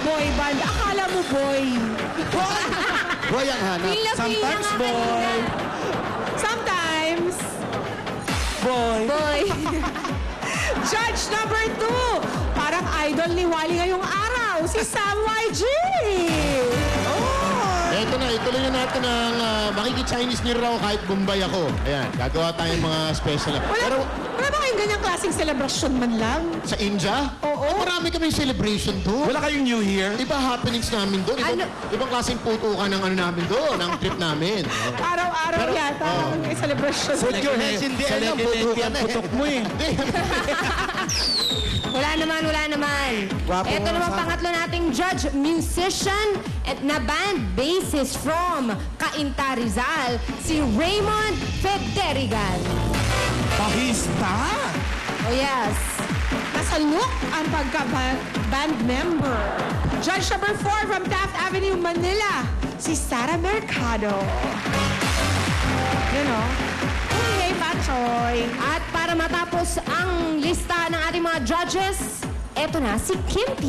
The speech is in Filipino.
boy band. Akala mo boy. Boy ang hanap. Sometimes boy. Sometimes. Boy. Boy. Judge number 2. Parang idol ni Wally ngayong araw. Si Sam YG. Ito na, ituloy na natin ang makiki-Chinese New Year ako kahit Bombay ako. Ayan, gagawa tayong mga special. Pero Wala ba kayong ganyang klaseng celebration man lang? sa India, marami kaming celebration doon. Wala kayong New Year? Iba happenings namin doon. Ibang klaseng putukan ng ano namin doon, ng trip namin. Araw-araw yata may celebration. Put your hands in the air, putukan na. Putok mo eh. Wala naman. Gwapo Ito nga naman sa- pangatlo nating judge, musician at na band bassist from Cainta Rizal, si Raymond Federigan. Bahista. Oh yes. Nasa look ang pagka-band member. Judge number 4 from Taft Avenue, Manila, si Sara Mercado. You know? Hey, Pachoy. At para matapos ang lista ng ating mga judges, eto na si Kim P.